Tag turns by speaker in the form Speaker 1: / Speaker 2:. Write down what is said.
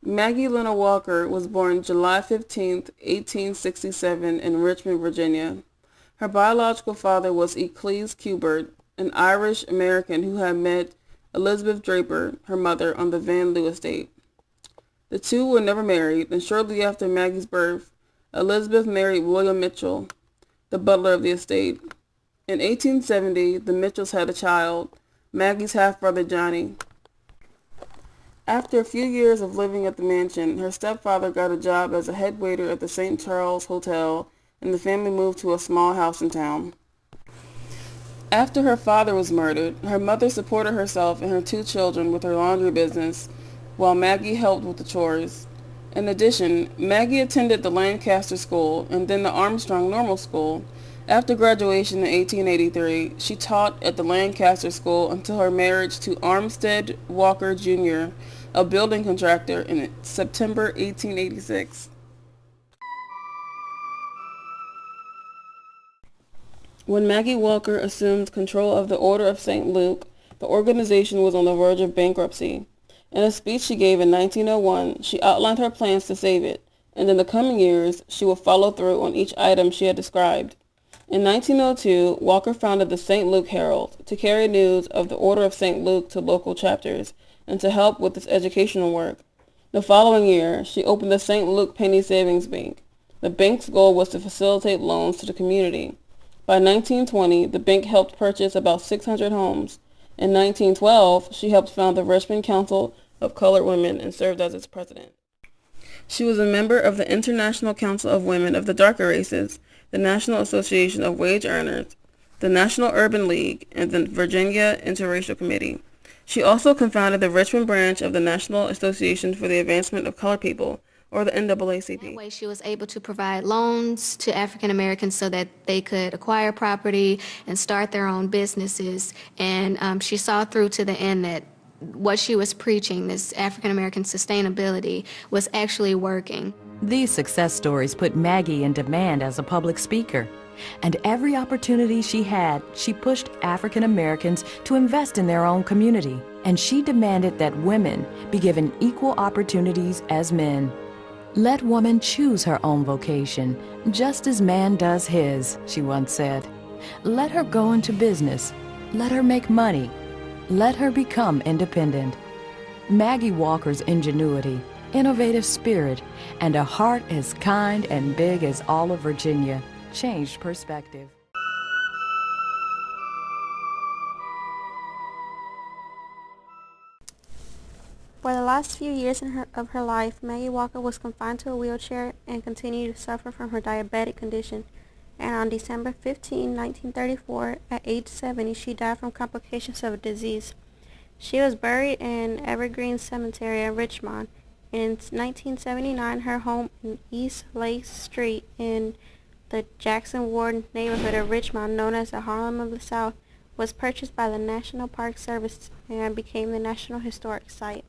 Speaker 1: Maggie Lena Walker was born July 15, 1867 in Richmond, Virginia. Her biological father was Eccles Cubert, an Irish-American who had met Elizabeth Draper, her mother, on the Van Loo estate. The two were never married, and shortly after Maggie's birth, Elizabeth married William Mitchell, the butler of the estate. In 1870, the Mitchells had a child, Maggie's half-brother Johnny. After a few years of living at the mansion, her stepfather got a job as a head waiter at the St. Charles Hotel, and the family moved to a small house in town. After her father was murdered, her mother supported herself and her two children with her laundry business, while Maggie helped with the chores. In addition, Maggie attended the Lancaster School and then the Armstrong Normal School. After graduation in 1883, she taught at the Lancaster School until her marriage to Armstead Walker Jr., a building contractor, in September 1886. When Maggie Walker assumed control of the Order of St. Luke, the organization was on the verge of bankruptcy. In a speech she gave in 1901, she outlined her plans to save it, and in the coming years, she would follow through on each item she had described. In 1902, Walker founded the St. Luke Herald to carry news of the Order of St. Luke to local chapters and to help with its educational work. The following year, she opened the St. Luke Penny Savings Bank. The bank's goal was to facilitate loans to the community. By 1920, the bank helped purchase about 600 homes. In 1912, she helped found the Richmond Council of Colored Women and served as its president. She was a member of the International Council of Women of the Darker Races, the National Association of Wage Earners, the National Urban League, and the Virginia Interracial Committee. She also co-founded the Richmond branch of the National Association for the Advancement of Colored People, or the NAACP.
Speaker 2: That way she was able to provide loans to African Americans so that they could acquire property and start their own businesses. And she saw through to the end that what she was preaching, this African American sustainability, was actually working.
Speaker 3: These success stories put Maggie in demand as a public speaker. And every opportunity she had, she pushed African Americans to invest in their own community. And she demanded that women be given equal opportunities as men. Let woman choose her own vocation, just as man does his, she once said. Let her go into business. Let her make money. Let her become independent. Maggie Walker's ingenuity, innovative spirit, and a heart as kind and big as all of Virginia changed perspective.
Speaker 4: For the last few years of her life, Maggie Walker was confined to a wheelchair and continued to suffer from her diabetic condition. And on December 15, 1934, at age 70, she died from complications of a disease. She was buried in Evergreen Cemetery in Richmond. In 1979, her home in East Lake Street in the Jackson Ward neighborhood of Richmond, known as the Harlem of the South, was purchased by the National Park Service and became the National Historic Site.